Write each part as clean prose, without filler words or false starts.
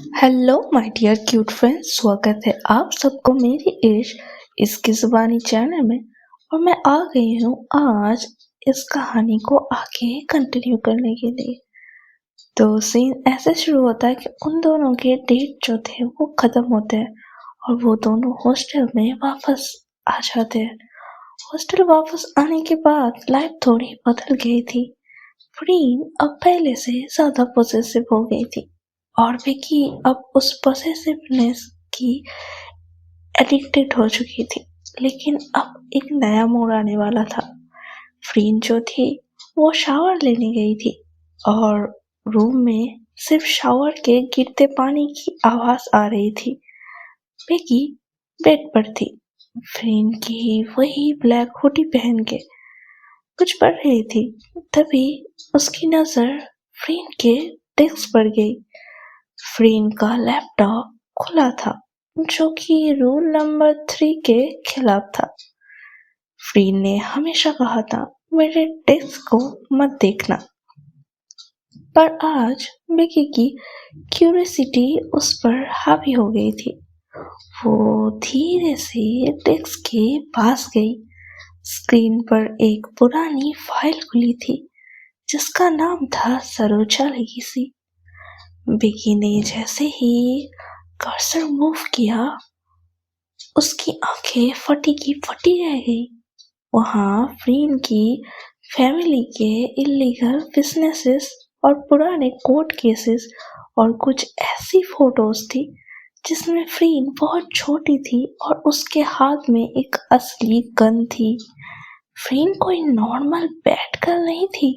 Hello my dear cute friends, स्वागत है आप सबको मेरी इसकी जुबानी चैनल में। और मैं आ गई हूँ आज इस कहानी को आगे कंटिन्यू करने के लिए। तो सीन ऐसे शुरू होता है कि उन दोनों के डेट जो थे वो खत्म होते हैं और वो दोनों हॉस्टल में वापस आ जाते हैं। हॉस्टल वापस आने के बाद लाइफ थोड़ी बदल गई थी। प्रीन अब पहले से ज्यादा पॉसेसिव हो गई थी और विकी अब उस पॉसेसिवनेस की एडिक्टेड हो चुकी थी। लेकिन अब एक नया मोड़ आने वाला था। फ्रीन जो थी वो शावर लेने गई थी और रूम में सिर्फ शावर के गिरते पानी की आवाज आ रही थी। विकी बेड पर थी, फ्रीन की वही ब्लैक हुडी पहन के कुछ पढ़ रही थी। तभी उसकी नजर फ्रीन के डेस्क पर गई। फ्रीन का लैपटॉप खुला था जो कि रूल नंबर 3 के खिलाफ था। फ्रीन ने हमेशा कहा था मेरे डेस्क को मत देखना, पर आज विकी की क्यूरियोसिटी उस पर हावी हो गई थी। वो धीरे से डेस्क के पास गई। स्क्रीन पर एक पुरानी फाइल खुली थी जिसका नाम था सरोजा लेगेसी। विकी ने जैसे ही कर्सर मूव किया उसकी आंखें फटी की फटी रह गई। वहां फ्रीन की फैमिली के इलीगल बिजनेसेस और पुराने कोर्ट केसेस और कुछ ऐसी फोटोज थी जिसमें फ्रीन बहुत छोटी थी और उसके हाथ में एक असली गन थी। फ्रीन कोई नॉर्मल बैड गर्ल नहीं थी,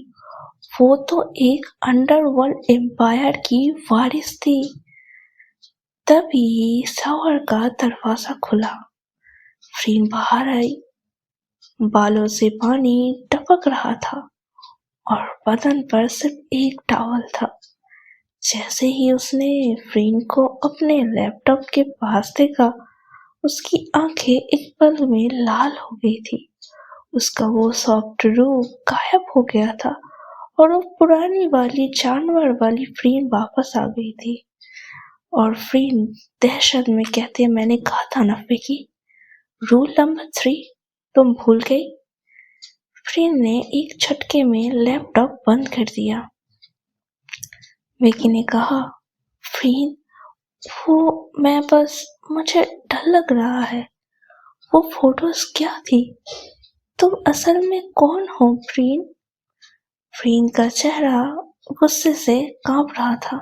वो तो एक अंडरवर्ल्ड एम्पायर की वारिस थी। तभी शावर का दरवाजा खुला। फ्रीन बाहर आई। बालों से पानी टपक रहा था और बदन पर सिर्फ एक टॉवल था। जैसे ही उसने फ्रीन को अपने लैपटॉप के पास देखा उसकी आंखें एक पल में लाल हो गई थी। उसका वो सॉफ्ट रूप गायब हो गया था और वो पुरानी वाली जानवर वाली फ्रीन वापस आ गई थी। और फ्रीन दहशत में कहते मैंने कहा था ना विकी, रूल नंबर 3 तुम भूल गई। फ्रीन ने एक झटके में लैपटॉप बंद कर दिया। विकी ने कहा फ्रीन, मुझे डर लग रहा है। वो फोटोज क्या थी? तुम असल में कौन हो फ्रीन? फ्रीन का चेहरा गुस्से से कांप रहा था।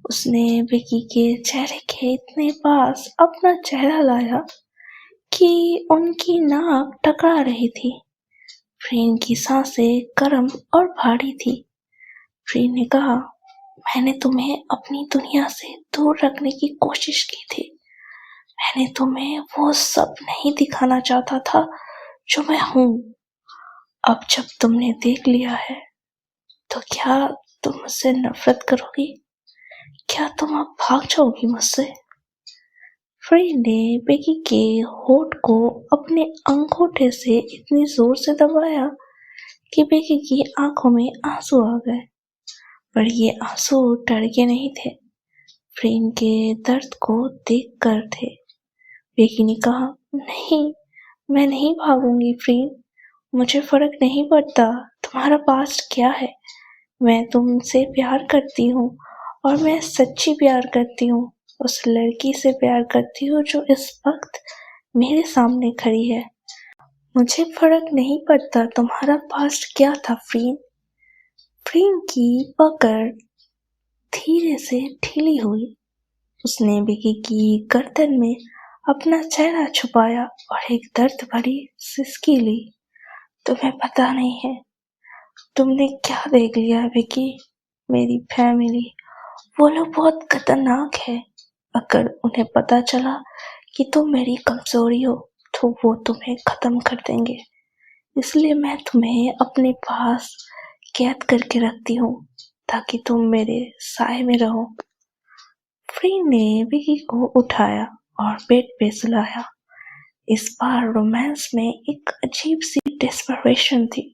उसने विकी के चेहरे के इतने पास अपना चेहरा लाया कि उनकी नाक टकरा रही थी। फ्रीन की सांसें गर्म और भारी थी। फ्रीन ने कहा मैंने तुम्हें अपनी दुनिया से दूर रखने की कोशिश की थी। मैंने तुम्हें वो सब नहीं दिखाना चाहता था जो मैं हूँ। अब जब तुमने देख लिया है तो क्या तुम मुझसे नफरत करोगी? क्या तुम अब भाग जाओगी मुझसे? फ्रीन ने विकी के होठ को अपने अंगूठे से इतनी जोर से दबाया कि विकी की आंखों में आंसू आ गए। पर ये आंसू डर के नहीं थे, फ्रीन के दर्द को देखकर थे। विकी ने कहा नहीं, मैं नहीं भागूंगी फ्रीन। मुझे फर्क नहीं पड़ता तुम्हारा पास्ट क्या है। मैं तुमसे प्यार करती हूँ और मैं सच्ची प्यार करती हूँ। उस लड़की से प्यार करती हूँ जो इस वक्त मेरे सामने खड़ी है। मुझे फर्क नहीं पड़ता तुम्हारा पास्ट क्या था फ्रीन। फ्रीन की पकड़ धीरे से ढीली हुई। उसने विकी की गर्दन में अपना चेहरा छुपाया और एक दर्द भरी सिसकी ली। तुम्हें पता नहीं है तुमने क्या देख लिया विकी। मेरी फैमिली, वो लोग बहुत खतरनाक है। अगर उन्हें पता चला कि तुम मेरी कमजोरी हो तो वो तुम्हें खत्म कर देंगे। इसलिए मैं तुम्हें अपने पास कैद करके रखती हूँ ताकि तुम मेरे साए में रहो। फ्रीन ने विकी को उठाया और बेड पे सुलाया। इस बार रोमांस में एक अजीब सी डेस्परेशन थी।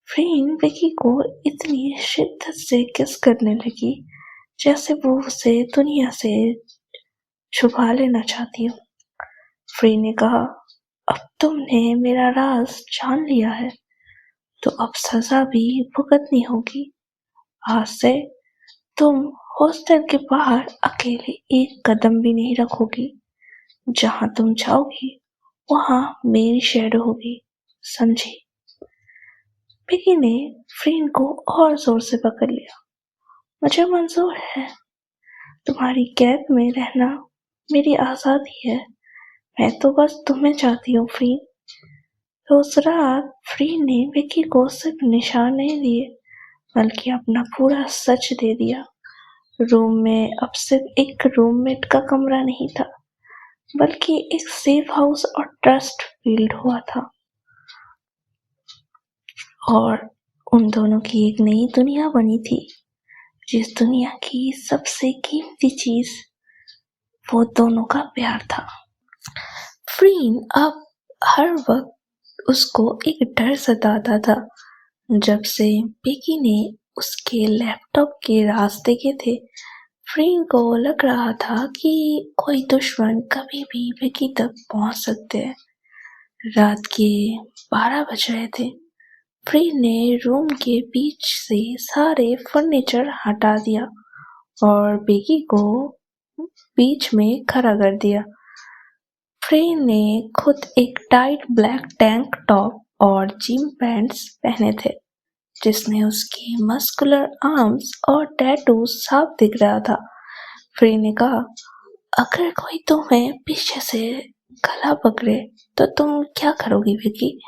फ्रीन विकी को इतनी शिद्दत से किस करने लगी जैसे वो उसे दुनिया से छुपा लेना चाहती हो। फ्री ने कहा, अब तुमने मेरा राज जान लिया है, तो अब सजा भी भुगतनी होगी। आज से तुम हॉस्टल के बाहर अकेले एक कदम भी नहीं रखोगी। जहां तुम जाओगी वहां मेरी शैडो होगी, समझी? पिगी ने फ्रीन को और जोर से पकड़ लिया। मुझे मंजूर है, तुम्हारी कैद में रहना मेरी आजादी है। मैं तो बस तुम्हें चाहती हूँ फ्रीन। तो उस रात फ्रीन ने विकी को सिर्फ निशान नहीं दिए, बल्कि अपना पूरा सच दे दिया। रूम में अब सिर्फ एक रूममेट का कमरा नहीं था, बल्कि एक सेफ हाउस और ट्रस्ट फील्ड हुआ था। और उन दोनों की एक नई दुनिया बनी थी, जिस दुनिया की सबसे कीमती चीज वो दोनों का प्यार था। फ्रीन अब हर वक्त उसको एक डर सताता था। जब से पिगी ने उसके लैपटॉप के राज देखे थे, फ्रीन को लग रहा था कि कोई दुश्मन कभी भी पिगी तक पहुंच सकते हैं। रात के 12 बज रहे थे। फ्रीन ने रूम के बीच से सारे फर्नीचर हटा दिया और पिगी को बीच में खड़ा कर दिया। फ्रीन ने खुद एक टाइट ब्लैक टैंक टॉप और जिम पैंट्स पहने थे, जिसमें उसकी मस्कुलर आर्म्स और टैटू साफ दिख रहा था। फ्रीन ने कहा, अगर कोई तुम्हें पीछे से गला पकड़े तो तुम क्या करोगी विकी?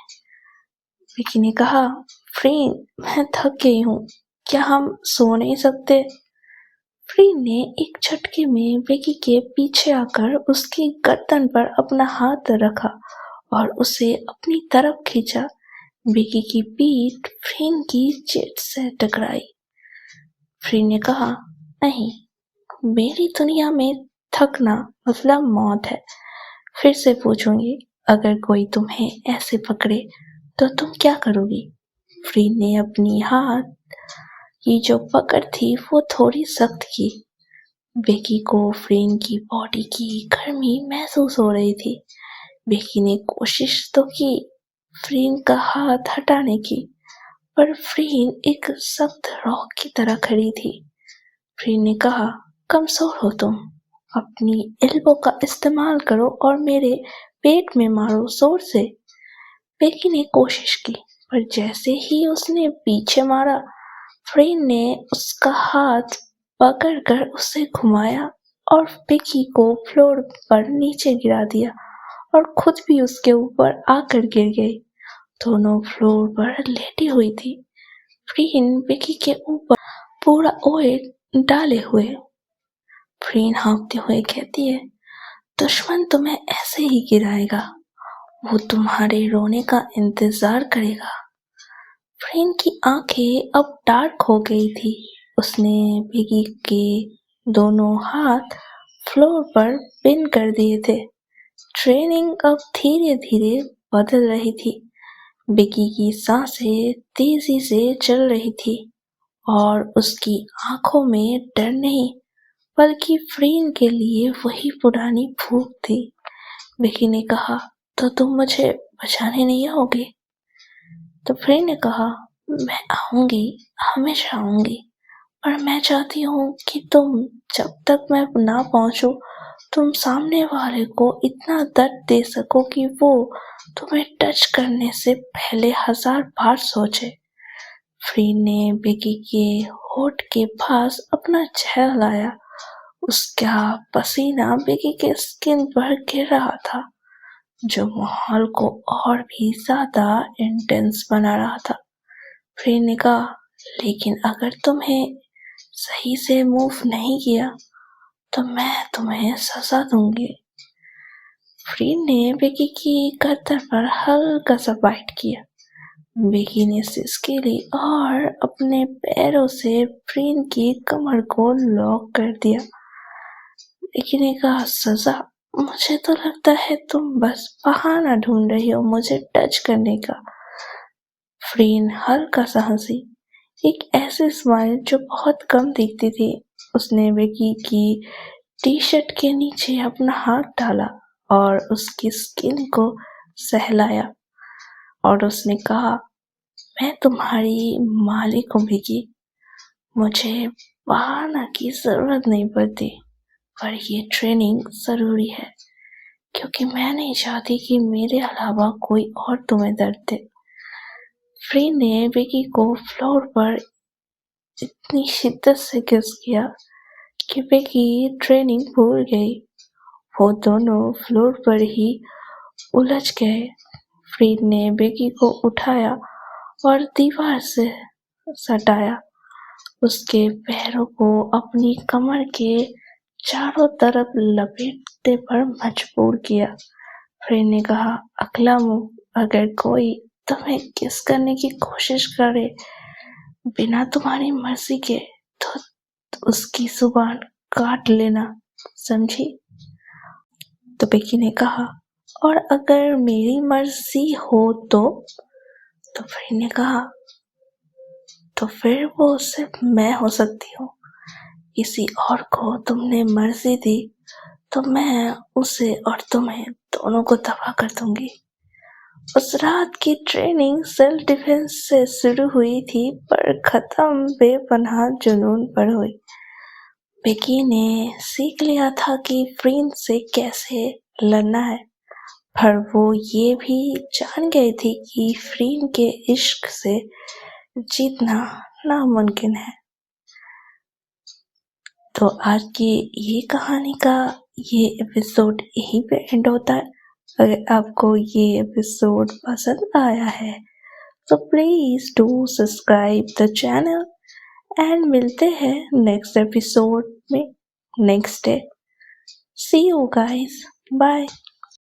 विकी ने कहा, फ्रीन, मैं थक गई हूँ, क्या हम सो नहीं सकते? फ्रीन ने एक झटके में विकी के पीछे आकर उसकी गर्दन पर अपना हाथ रखा और उसे अपनी तरफ खींचा। विकी की पीठ फ्रीन की जेट से टकराई। फ्रीन ने कहा, नहीं, मेरी दुनिया में थकना मतलब मौत है। फिर से पूछूंगी, अगर कोई तुम्हें ऐसे पकड़े तो तुम क्या करोगी? फ्रीन ने अपनी हाथ की जो पकड़ थी वो थोड़ी सख्त की। विकी को फ्रीन की बॉडी की गर्मी महसूस हो रही थी। विकी ने कोशिश तो की फ्रीन का हाथ हटाने की, पर फ्रीन एक सख्त रॉक की तरह खड़ी थी। फ्रीन ने कहा, कमजोर हो तुम, अपनी एल्बो का इस्तेमाल करो और मेरे पेट में मारो जोर से। विकी ने कोशिश की, पर जैसे ही उसने पीछे मारा, फ्रीन ने उसका हाथ पकड़कर उसे घुमाया और विकी को फ्लोर पर नीचे गिरा दिया और खुद भी उसके ऊपर आकर गिर गई। दोनों फ्लोर पर लेटी हुई थी। फ्रीन विकी के ऊपर पूरा ऑयल डाले हुए। फ्रीन हाँफते हुए कहती है, दुश्मन तुम्हें ऐसे ही गिराएगा, वो तुम्हारे रोने का इंतजार करेगा। फ्रीन की आंखें अब डार्क हो गई थी। उसने विकी के दोनों हाथ फ्लोर पर पिन कर दिए थे। ट्रेनिंग अब धीरे धीरे बदल रही थी। विकी की सांसें तेजी से चल रही थी और उसकी आंखों में डर नहीं, बल्कि फ्रीन के लिए वही पुरानी भूख थी। विकी ने कहा, तो तुम मुझे बचाने नहीं आओगे? तो फ्रीन ने कहा, मैं आऊंगी, हमेशा आऊंगी, और मैं चाहती हूँ कि तुम, जब तक मैं ना पहुंचूं, तुम सामने वाले को इतना दर्द दे सको कि वो तुम्हें टच करने से पहले 1000 बार सोचे। फ्रीन ने विकी के होठ के पास अपना चेहरा लाया। उसका पसीना विकी के स्किन पर गिर रहा था, जो माहौल को और भी ज्यादा इंटेंस बना रहा था। फ्रीन ने कहा, लेकिन अगर तुम्हें सही से मूव नहीं किया तो मैं तुम्हें सजा दूंगी। फ्रीन ने विकी की गर्दन पर हल्का सा बाइट किया। विकी ने सिसकी ली और अपने पैरों से फ्रीन की कमर को लॉक कर दिया। विकी ने कहा, सजा? मुझे तो लगता है तुम बस बहाना ढूंढ रही हो मुझे टच करने का। फ्रीन हल्का सा हंसी, एक ऐसी स्माइल जो बहुत कम दिखती थी। उसने विकी की टी शर्ट के नीचे अपना हाथ डाला और उसकी स्किन को सहलाया और उसने कहा, मैं तुम्हारी मालिक हूँ विकी, मुझे बहाना की जरूरत नहीं पड़ती, पर ये ट्रेनिंग जरूरी है क्योंकि मैं नहीं चाहती कि मेरे अलावा कोई और तुम्हें दर्द दे। फ्रीन ने विकी को फ्लोर पर इतनी शिद्दत से किस किया कि विकी ट्रेनिंग भूल गई। वो दोनों फ्लोर पर ही उलझ गए। फ्रीन ने विकी को उठाया और दीवार से सटाया, उसके पैरों को अपनी कमर के चारों तरफ लपेटने पर मजबूर किया। फ्रीन ने कहा, अगला मुंह, अगर कोई तुम्हें किस करने की कोशिश करे बिना तुम्हारी मर्जी के तो उसकी जुबान काट लेना, समझी? तो बेकी ने कहा, और अगर मेरी मर्जी हो तो फ्रीन ने कहा, तो फिर वो सिर्फ मैं हो सकती हूँ। किसी और को तुमने मर्जी दी तो मैं उसे और तुम्हें दोनों को तबाह कर दूंगी। उस रात की ट्रेनिंग सेल्फ डिफेंस से शुरू हुई थी पर खत्म बेपनाह जुनून पर हुई। बेकी ने सीख लिया था कि फ्रीन से कैसे लड़ना है, पर वो ये भी जान गई थी कि फ्रीन के इश्क से जीतना नामुमकिन है। तो आज की ये कहानी का ये एपिसोड यहीं पे एंड होता है। अगर आपको ये एपिसोड पसंद आया है तो please do subscribe the channel and मिलते हैं नेक्स्ट एपिसोड में next day. See you guys, bye.